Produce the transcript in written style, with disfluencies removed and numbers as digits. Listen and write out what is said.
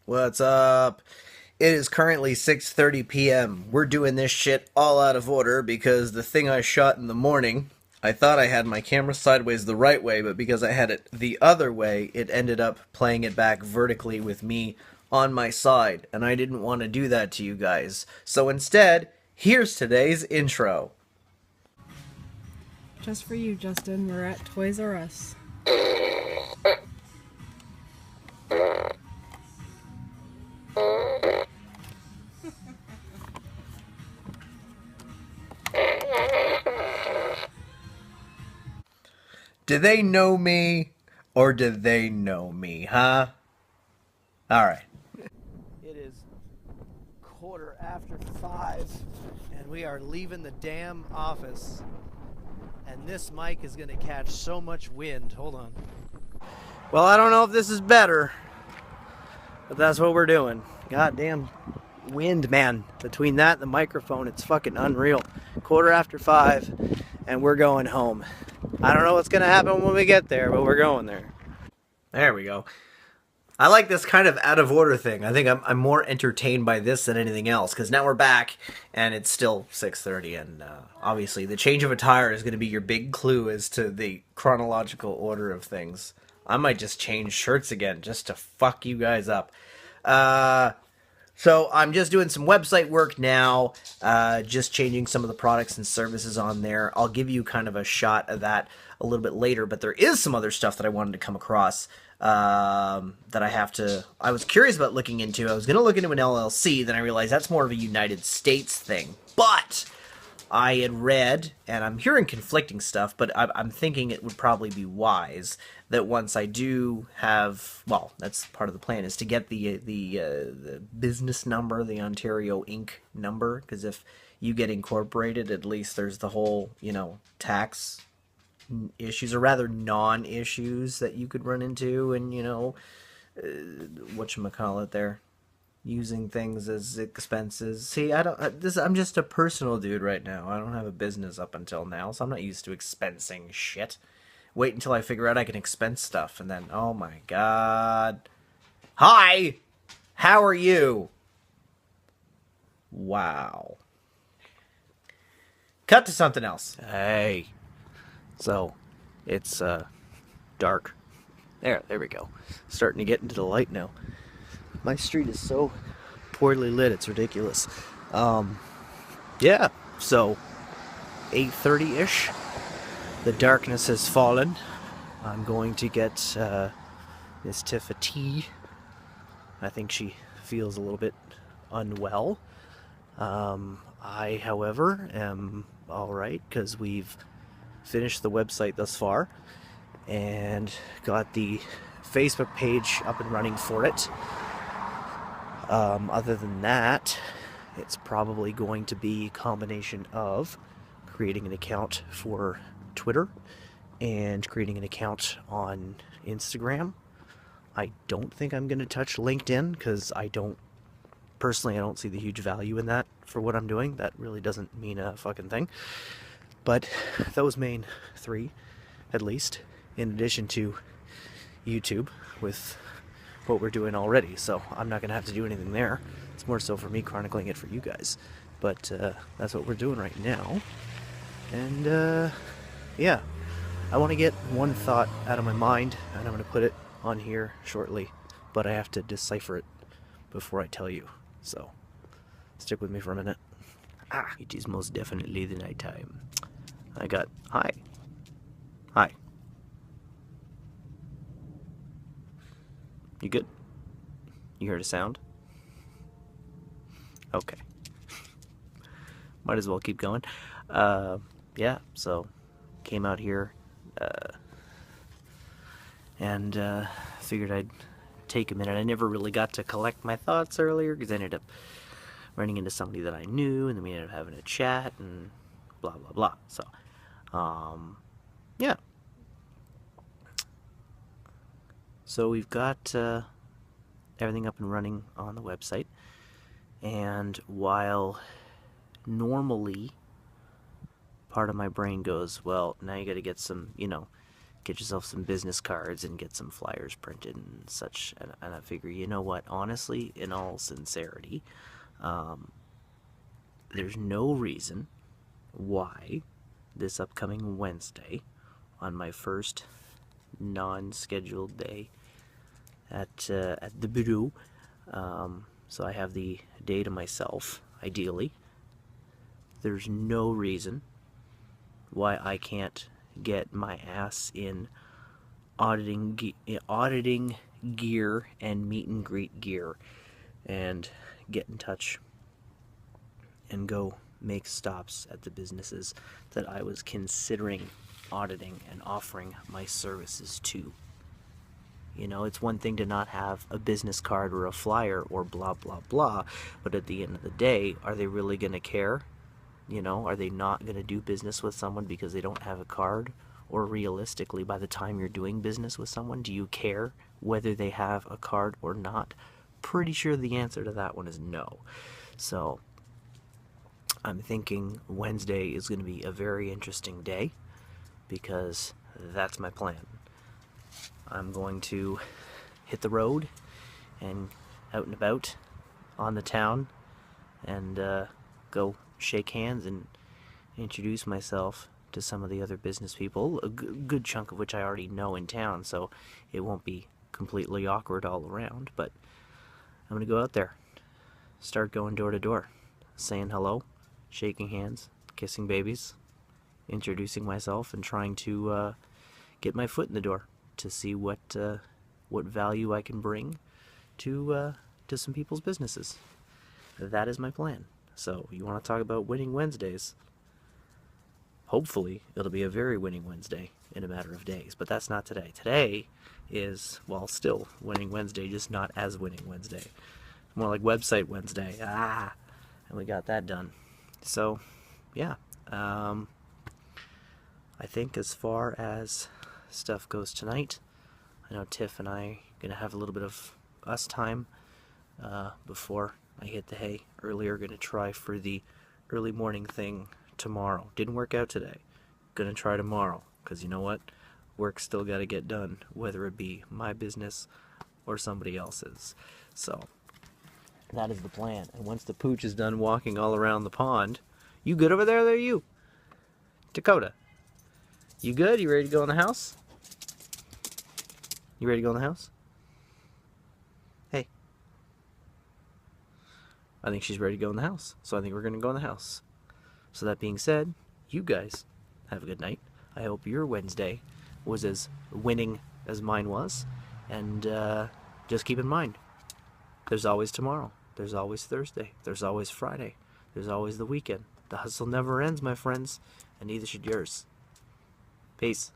What's up? It is currently 6:30 p.m. We're doing this shit all out of order because the thing I shot in the morning, I thought I had my camera sideways the right way, but because I had it the other way, it ended up playing it back vertically with me on my side, and I didn't want to do that to you guys. So instead, here's today's intro. Just for you, Justin, we're at Toys R Us. Do they know me, or do they know me, huh? Alright. It is 5:15, and we are leaving the damn office. And this mic is going to catch so much wind. Hold on. Well, I don't know if this is better, but that's what we're doing. Goddamn wind, man. Between that and the microphone, it's fucking unreal. 5:15, and we're going home. I don't know what's going to happen when we get there, but we're going there. There we go. I like this kind of out of order thing. I think I'm more entertained by this than anything else, because now we're back and it's still 6:30, and obviously the change of attire is going to be your big clue as to the chronological order of things. I might just change shirts again just to fuck you guys up. So I'm just doing some website work now, just changing some of the products and services on there. I'll give you kind of a shot of that a little bit later, but there is some other stuff that I wanted to come across that I was curious about looking into. I was going to look into an LLC, then I realized that's more of a United States thing. But I had read, and I'm hearing conflicting stuff, but I'm thinking it would probably be wise that once I do have, well, that's part of the plan, is to get the business number, the Ontario Inc. number, because if you get incorporated, at least there's the whole, tax issues, or rather non-issues that you could run into, and whatchamacallit there, using things as expenses. See, I'm just a personal dude right now. I don't have a business up until now, so I'm not used to expensing shit. Wait until I figure out I can expense stuff, and then, oh my god. Hi! How are you? Wow. Cut to something else. Hey. So, it's, dark. There we go. Starting to get into the light now. My street is so poorly lit, it's ridiculous. Yeah, so 8:30-ish. The darkness has fallen. I'm going to get Miss Tiff a tea. I think she feels a little bit unwell. I, however, am alright, because we've finished the website thus far and got the Facebook page up and running for it. Other than that, it's probably going to be a combination of creating an account for Twitter and creating an account on Instagram. I don't think I'm going to touch LinkedIn, because I don't see the huge value in that for what I'm doing. That really doesn't mean a fucking thing. But those main three, at least, in addition to YouTube with what we're doing already. So I'm not going to have to do anything there. It's more so for me chronicling it for you guys. But that's what we're doing right now. And yeah, I want to get one thought out of my mind, and I'm going to put it on here shortly. But I have to decipher it before I tell you. So stick with me for a minute. It is most definitely the nighttime. Hi. You good? You heard a sound? Okay. Might as well keep going. Yeah, so came out here and figured I'd take a minute. I never really got to collect my thoughts earlier, because I ended up running into somebody that I knew, and then we ended up having a chat and blah blah blah. So yeah, so we've got everything up and running on the website, and while normally part of my brain goes, well, now you got to get some get yourself some business cards and get some flyers printed and such. And I figure, you know what, honestly, in all sincerity, there's no reason why this upcoming Wednesday, on my first non-scheduled day at the bureau, so I have the day to myself, ideally. There's no reason why I can't get my ass in auditing gear and meet and greet gear and get in touch and go make stops at the businesses that I was considering auditing and offering my services to. You know, it's one thing to not have a business card or a flyer or blah blah blah, but at the end of the day, are they really going to care? You know, are they not going to do business with someone because they don't have a card? Or realistically, by the time you're doing business with someone, do you care whether they have a card or not? Pretty sure the answer to that one is no. So I'm thinking Wednesday is going to be a very interesting day, because that's my plan. I'm going to hit the road and out and about on the town and go shake hands and introduce myself to some of the other business people, a good chunk of which I already know in town, so it won't be completely awkward all around. But I'm going to go out there, start going door to door, saying hello, shaking hands, kissing babies, introducing myself, and trying to get my foot in the door to see what value I can bring to some people's businesses. That is my plan. So you want to talk about winning Wednesdays? Hopefully it'll be a very winning Wednesday in a matter of days, but that's not today. Today is, well, still winning Wednesday, just not as winning Wednesday. More like website Wednesday. And we got that done. So yeah, I think as far as stuff goes tonight, I know Tiff and I are gonna have a little bit of us time before I hit the hay. Earlier, gonna try for the early morning thing tomorrow. Didn't work out today. Gonna try tomorrow, because you know what? Work's still gotta get done, whether it be my business or somebody else's. So that is the plan. And once the pooch is done walking all around the pond, you good over there? There, you, Dakota. You good? You ready to go in the house? You ready to go in the house? Hey. I think she's ready to go in the house. So I think we're going to go in the house. So that being said, you guys have a good night. I hope your Wednesday was as winning as mine was. And just keep in mind, there's always tomorrow. There's always Thursday. There's always Friday. There's always the weekend. The hustle never ends, my friends. And neither should yours. Peace.